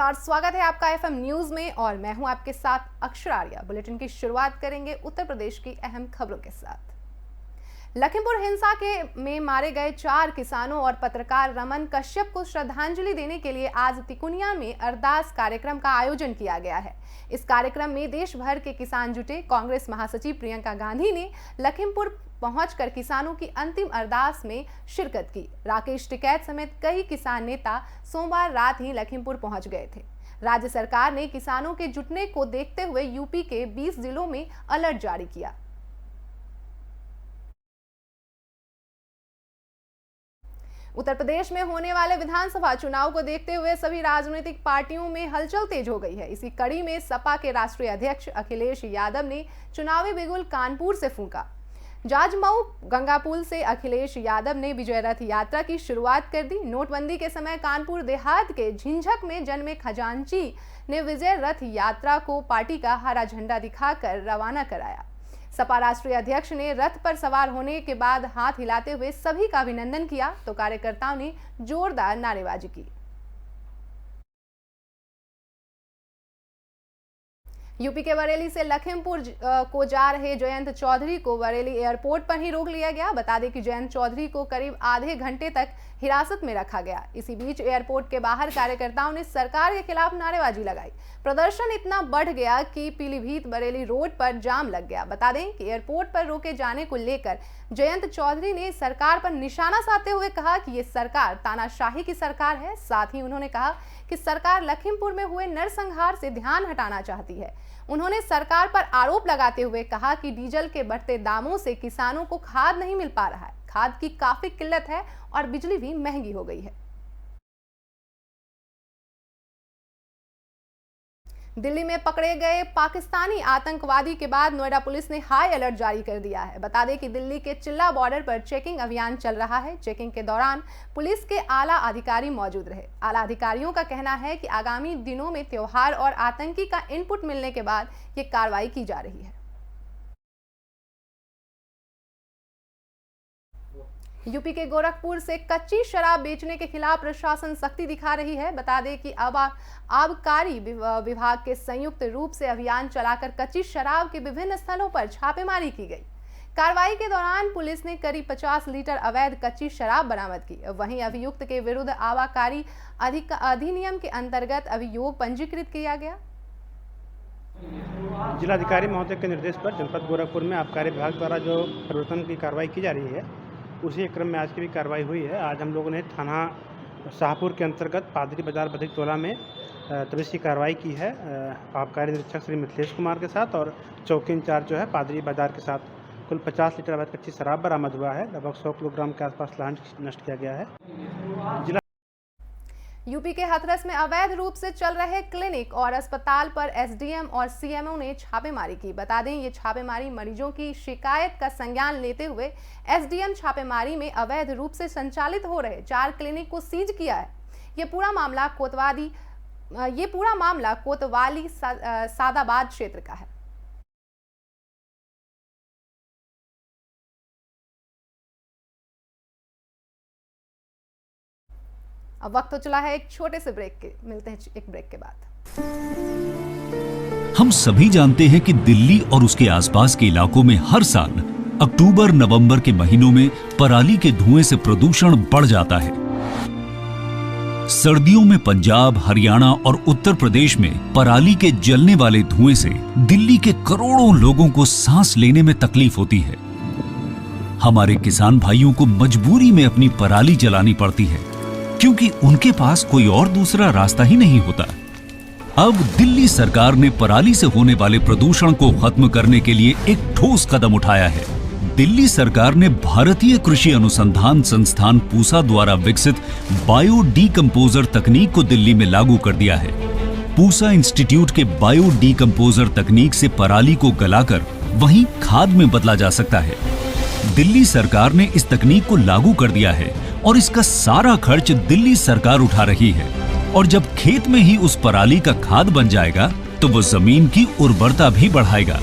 नमस्कार, स्वागत है आपका एफएम न्यूज में और मैं हूं आपके साथ अक्षर आर्या। बुलेटिन की शुरुआत करेंगे उत्तर प्रदेश की अहम खबरों के साथ। लखीमपुर हिंसा में मारे गए 4 किसानों और पत्रकार रमन कश्यप को श्रद्धांजलि देने के लिए आज तिकुनिया में अरदास कार्यक्रम का आयोजन किया गया है। इस कार्यक्रम में देश भर के किसान जुटे। कांग्रेस महासचिव प्रियंका गांधी ने लखीमपुर पहुंचकर किसानों की अंतिम अरदास में शिरकत की। राकेश टिकैत समेत कई किसान नेता सोमवार रात ही लखीमपुर पहुंच गए थे। राज्य सरकार ने किसानों के जुटने को देखते हुए यूपी के 20 जिलों में अलर्ट जारी किया। उत्तर प्रदेश में होने वाले विधानसभा चुनाव को देखते हुए सभी राजनीतिक पार्टियों में हलचल तेज हो गई है। इसी कड़ी में सपा के राष्ट्रीय अध्यक्ष अखिलेश यादव ने चुनावी बिगुल कानपुर से फूंका। जाजमऊ गंगापुल से अखिलेश यादव ने विजय रथ यात्रा की शुरुआत कर दी। नोटबंदी के समय कानपुर देहात के झिंझक में जन्मे खजांची ने विजय रथ यात्रा को पार्टी का हरा झंडा दिखाकर रवाना कराया। सपा राष्ट्रीय अध्यक्ष ने रथ पर सवार होने के बाद हाथ हिलाते हुए सभी का अभिनंदन किया तो कार्यकर्ताओं ने जोरदार नारेबाजी की। यूपी के बरेली से लखीमपुर को जा रहे जयंत चौधरी को बरेली एयरपोर्ट पर ही रोक लिया गया। बता दें कि जयंत चौधरी को करीब आधे घंटे तक हिरासत में रखा गया। इसी बीच एयरपोर्ट के बाहर कार्यकर्ताओं ने सरकार के खिलाफ नारेबाजी लगाई। प्रदर्शन इतना बढ़ गया कि पीलीभीत बरेली रोड पर जाम लग गया। बता दें कि एयरपोर्ट पर रोके जाने को लेकर जयंत चौधरी ने सरकार पर निशाना साधते हुए कहा कि ये सरकार तानाशाही की सरकार है। साथ ही उन्होंने कहा कि सरकार लखीमपुर में हुए नरसंहार से ध्यान हटाना चाहती है। उन्होंने सरकार पर आरोप लगाते हुए कहा कि डीजल के बढ़ते दामों से किसानों को खाद नहीं मिल पा रहा है, खाद की काफी किल्लत है और बिजली भी महंगी हो गई है। दिल्ली में पकड़े गए पाकिस्तानी आतंकवादी के बाद नोएडा पुलिस ने हाई अलर्ट जारी कर दिया है। बता दें कि दिल्ली के चिल्ला बॉर्डर पर चेकिंग अभियान चल रहा है। चेकिंग के दौरान पुलिस के आला अधिकारी मौजूद रहे। आला अधिकारियों का कहना है कि आगामी दिनों में त्योहार और आतंकी का इनपुट मिलने के बाद ये कार्रवाई की जा रही है। यूपी के गोरखपुर से कच्ची शराब बेचने के खिलाफ प्रशासन सख्ती दिखा रही है। बता दें कि अब आबकारी विभाग के संयुक्त रूप से अभियान चलाकर कच्ची शराब के विभिन्न स्थलों पर छापेमारी की गई। कार्रवाई के दौरान पुलिस ने करीब 50 लीटर अवैध कच्ची शराब बरामद की। वहीं अभियुक्त के विरुद्ध आबकारी अधिनियम के अंतर्गत अभियोग पंजीकृत किया गया। जिलाधिकारी महोदय के निर्देश पर जनपद गोरखपुर में आबकारी विभाग द्वारा जो परिवर्तन की कार्रवाई की जा रही है, उसी क्रम में आज की भी कार्रवाई हुई है। आज हम लोगों ने थाना शाहपुर के अंतर्गत पादरी बाजार बधिक टोला में तबीश की कार्रवाई की है आबकारी निरीक्षक श्री मिथिलेश कुमार के साथ और चौकी इंचार्ज जो है पादरी बाजार के साथ। कुल 50 लीटर अवैध कच्ची शराब बरामद हुआ है। लगभग 100 किलोग्राम के आसपास लांच नष्ट किया गया है। यूपी के हाथरस में अवैध रूप से चल रहे क्लिनिक और अस्पताल पर एसडीएम और सीएमओ ने छापेमारी की। बता दें ये छापेमारी मरीजों की शिकायत का संज्ञान लेते हुए एसडीएम छापेमारी में अवैध रूप से संचालित हो रहे 4 क्लिनिक को सीज किया है। ये पूरा मामला कोतवाली सादाबाद क्षेत्र का है। अब वक्त तो चला है एक छोटे से ब्रेक के। मिलते हैं एक ब्रेक के बाद। हम सभी जानते हैं कि दिल्ली और उसके आसपास के इलाकों में हर साल अक्टूबर नवंबर के महीनों में पराली के धुएं से प्रदूषण बढ़ जाता है। सर्दियों में पंजाब, हरियाणा और उत्तर प्रदेश में पराली के जलने वाले धुएं से दिल्ली के करोड़ों लोगों को सांस लेने में तकलीफ होती है। हमारे किसान भाइयों को मजबूरी में अपनी पराली जलानी पड़ती है क्योंकि उनके पास कोई और दूसरा रास्ता ही नहीं होता। अब दिल्ली सरकार ने पराली से होने वाले प्रदूषण को खत्म करने के लिए एक ठोस कदम उठाया है। दिल्ली सरकार ने भारतीय कृषि अनुसंधान संस्थान पूसा द्वारा विकसित बायो डीकंपोजर तकनीक को दिल्ली में लागू कर दिया है। पूसा इंस्टीट्यूट के बायो डीकंपोजर तकनीक से पराली को गलाकर वहीं खाद में बदला जा सकता है। दिल्ली सरकार ने इस तकनीक को लागू कर दिया है और इसका सारा खर्च दिल्ली सरकार उठा रही है। और जब खेत में ही उस पराली का खाद बन जाएगा तो वो जमीन की उर्वरता भी बढ़ाएगा।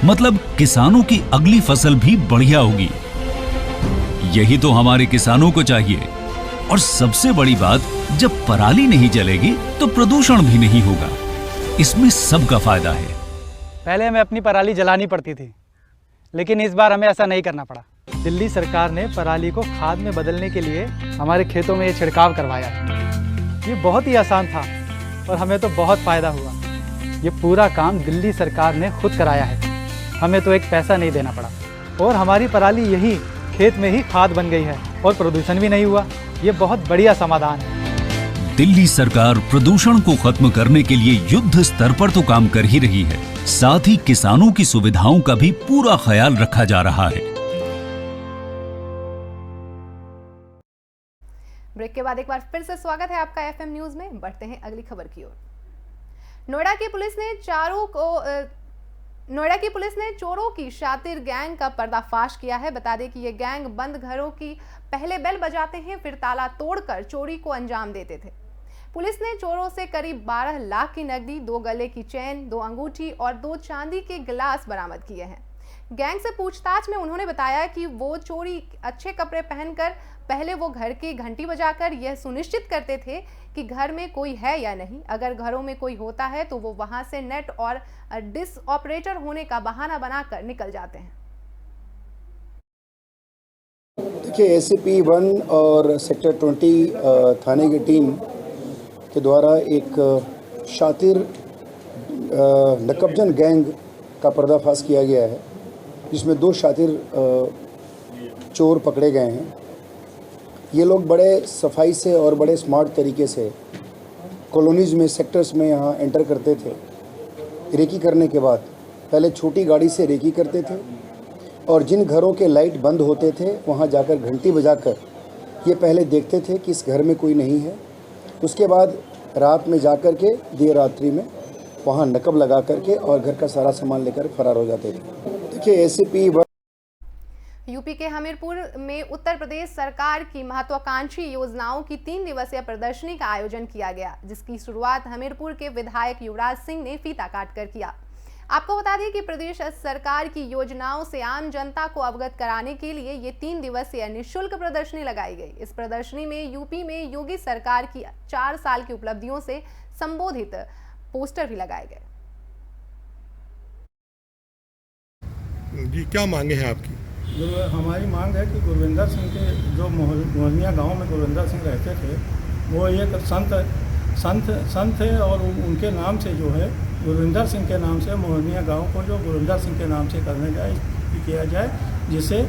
मतलब किसानों की अगली फसल भी बढ़िया होगी। यही तो हमारे किसानों को चाहिए। और सबसे बड़ी बात, जब पराली नहीं जलेगी तो प्रदूषण भी नहीं होगा। इसमें सबका फायदा है। पहले हमें अपनी पराली जलानी पड़ती थी, लेकिन इस बार हमें ऐसा नहीं करना पड़ा। दिल्ली सरकार ने पराली को खाद में बदलने के लिए हमारे खेतों में ये छिड़काव करवाया। ये बहुत ही आसान था और हमें तो बहुत फ़ायदा हुआ। ये पूरा काम दिल्ली सरकार ने खुद कराया है, हमें तो एक पैसा नहीं देना पड़ा और हमारी पराली यही खेत में ही खाद बन गई है और प्रदूषण भी नहीं हुआ। ये बहुत बढ़िया समाधान है। दिल्ली सरकार प्रदूषण को खत्म करने के लिए युद्ध स्तर पर तो काम कर ही रही है, साथ ही किसानों की सुविधाओं का भी पूरा ख्याल रखा जा रहा है। ब्रेक के बाद एक बार फिर से स्वागत है आपका एफएम न्यूज में। बढ़ते हैं अगली खबर की ओर। नोएडा की पुलिस ने चोरों की शातिर गैंग का पर्दाफाश किया है। बता दें कि ये गैंग बंद घरों की पहले बेल बजाते हैं, फिर ताला तोड़कर चोरी को अंजाम देते थे। पुलिस ने चोरों से करीब 12 लाख की नकदी, 2 गले की चेन, 2 अंगूठी और 2 चांदी के गिलास बरामद किए हैं। गैंग से पूछताछ में उन्होंने बताया कि वो चोरी अच्छे कपड़े पहनकर पहले वो घर की घंटी बजाकर यह सुनिश्चित करते थे कि घर में कोई है या नहीं। अगर घरों में कोई होता है तो वो वहां से नेट और डिश ऑपरेटर होने का बहाना बनाकर निकल जाते हैं। देखिए, ACP 1 और सेक्टर 20 थाने की टीम के द्वारा एक शातिर नकबजन गैंग का पर्दाफाश किया गया है, जिसमें 2 शातिर चोर पकड़े गए हैं। ये लोग बड़े सफाई से और बड़े स्मार्ट तरीके से कॉलोनीज़ में, सेक्टर्स में यहाँ एंटर करते थे। रेकी करने के बाद पहले छोटी गाड़ी से रेकी करते थे और जिन घरों के लाइट बंद होते थे वहाँ जाकर घंटी बजाकर ये पहले देखते थे कि इस घर में कोई नहीं है। उसके बाद रात में जाकर के देर रात्रि में वहाँ नकब लगा करके और घर का सारा सामान लेकर फरार हो जाते थे। देखिए, ACP यूपी के हमीरपुर में उत्तर प्रदेश सरकार की महत्वाकांक्षी योजनाओं की 3 दिवसीय प्रदर्शनी का आयोजन किया गया, जिसकी शुरुआत हमीरपुर के विधायक युवराज सिंह ने फीता काटकर किया। आपको बता दें कि प्रदेश सरकार की योजनाओं से आम जनता को अवगत कराने के लिए ये 3 दिवसीय निःशुल्क प्रदर्शनी लगाई गई। इस प्रदर्शनी में यूपी में योगी सरकार की 4 साल की उपलब्धियों से संबोधित पोस्टर भी लगाए गए। जी, क्या मांगे हैं आपकी? हमारी मांग है कि गुरविंदर सिंह के जो मोहनिया गांव में गुरविंदर सिंह रहते थे, वो एक संत थे और उनके नाम से जो है गुरविंदर सिंह के नाम से मोहनिया गांव को जो गुरविंदर सिंह के नाम से किया जाए, जिससे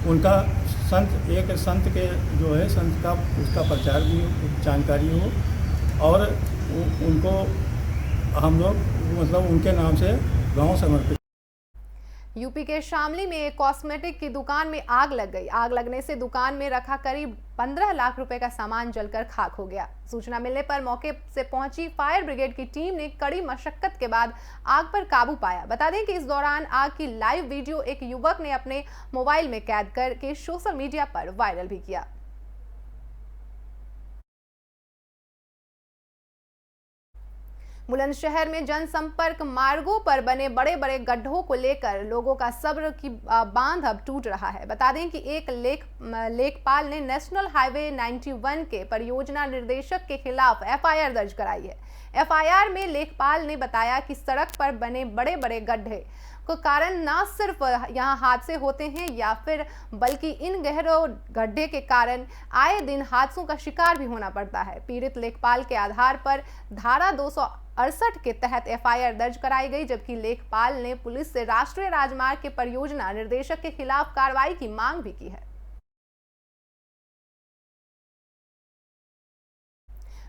उनका संत के जो है संत का उसका प्रचार भी जानकारी हो और उनको हम लोग मतलब उनके नाम से गाँव समर्पित। यूपी के शामली में एक कॉस्मेटिक की दुकान में आग लग गई। आग लगने से दुकान में रखा करीब 15 लाख रुपए का सामान जलकर खाक हो गया। सूचना मिलने पर मौके से पहुंची फायर ब्रिगेड की टीम ने कड़ी मशक्कत के बाद आग पर काबू पाया। बता दें कि इस दौरान आग की लाइव वीडियो एक युवक ने अपने मोबाइल में कैद करके सोशल मीडिया पर वायरल भी किया। बुलंदशहर में जनसंपर्क मार्गों पर बने बड़े बड़े गड्ढों को लेकर लोगों का सब्र की बांध अब टूट रहा है। बता दें कि एक लेखपाल ने नेशनल हाईवे 91 के परियोजना निर्देशक के खिलाफ FIR दर्ज कराई है। FIR में लेखपाल ने बताया कि सड़क पर बने बड़े बड़े गड्ढे को कारण न सिर्फ यहाँ हादसे होते हैं या फिर बल्कि इन गहरे गड्ढे के कारण आए दिन हादसों का शिकार भी होना पड़ता है। पीड़ित लेखपाल के आधार पर धारा 268 के तहत FIR दर्ज कराई गई, जबकि लेखपाल ने पुलिस से राष्ट्रीय राजमार्ग के परियोजना निर्देशक के खिलाफ कार्रवाई की मांग भी की है।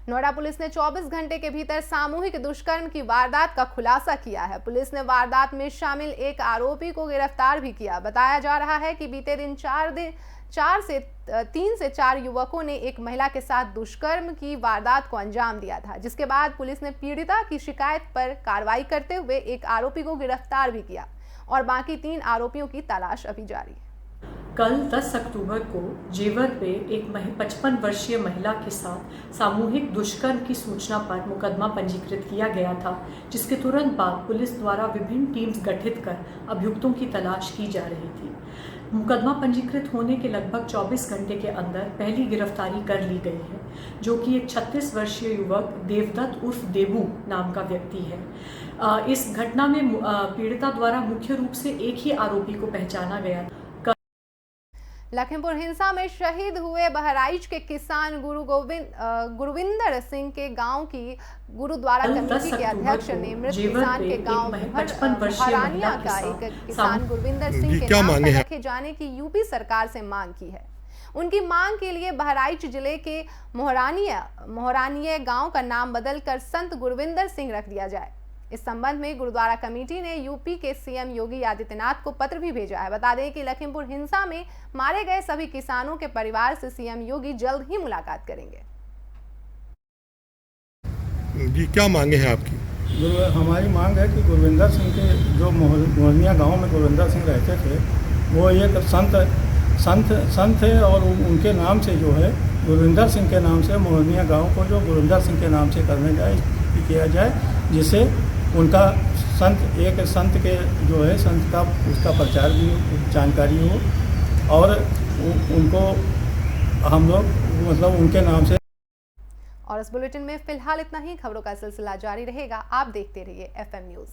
नोएडा पुलिस ने 24 घंटे के भीतर सामूहिक दुष्कर्म की वारदात का खुलासा किया है। पुलिस ने वारदात में शामिल एक आरोपी को गिरफ्तार भी किया। बताया जा रहा है कि बीते दिन 3 से 4 युवकों ने एक महिला के साथ दुष्कर्म की वारदात को अंजाम दिया था, जिसके बाद पुलिस ने पीड़िता की शिकायत पर कार्रवाई करते हुए एक आरोपी को गिरफ्तार भी किया और बाकी 3 आरोपियों की तलाश अभी जारी है। कल 10 अक्टूबर को जेवर पे एक 55 वर्षीय महिला के साथ सामूहिक दुष्कर्म की सूचना पर मुकदमा पंजीकृत किया गया था, जिसके तुरंत बाद पुलिस द्वारा विभिन्न टीम्स गठित कर अभियुक्तों की तलाश की जा रही थी। मुकदमा पंजीकृत होने के लगभग 24 घंटे के अंदर पहली गिरफ्तारी कर ली गई है, जो कि एक 36 वर्षीय युवक देवदत्त उर्फ देबू नाम का व्यक्ति है। इस घटना में पीड़िता द्वारा मुख्य रूप से एक ही आरोपी को पहचाना गया। लखीमपुर हिंसा में शहीद हुए बहराइच के किसान गुरविंदर सिंह के गांव की गुरुद्वारा कमेटी के अध्यक्ष ने मृत किसान के गांव हरानिया का एक किसान गुरविंदर सिंह के नाम पर रखे जाने की यूपी सरकार से मांग की है। उनकी मांग के लिए बहराइच जिले के मोहरानिया गांव का नाम बदलकर संत गुरविंदर सिंह रख दिया जाए। इस संबंध में गुरुद्वारा कमेटी ने यूपी के सीएम योगी आदित्यनाथ को पत्र भी भेजा है। बता दें कि लखीमपुर हिंसा में मारे गए सभी किसानों के परिवार से सीएम योगी जल्द ही मुलाकात करेंगे। जी क्या मांगे हैं आपकी? हमारी मांग है कि गुरविंदर सिंह के जो मोहनिया गांव में गुरविंदर सिंह रहते थे, वो एक संत थे और उनके नाम से जो है गुरविंदर सिंह के नाम से मोहनिया गांव को जो गुरविंदर सिंह के नाम से किया जाए, जिससे उनका संत के जो है संत का उसका प्रचार भी जानकारी हो और उनको हम लोग मतलब उनके नाम से। और इस बुलेटिन में फिलहाल इतना ही। खबरों का सिलसिला जारी रहेगा, आप देखते रहिए FM न्यूज़।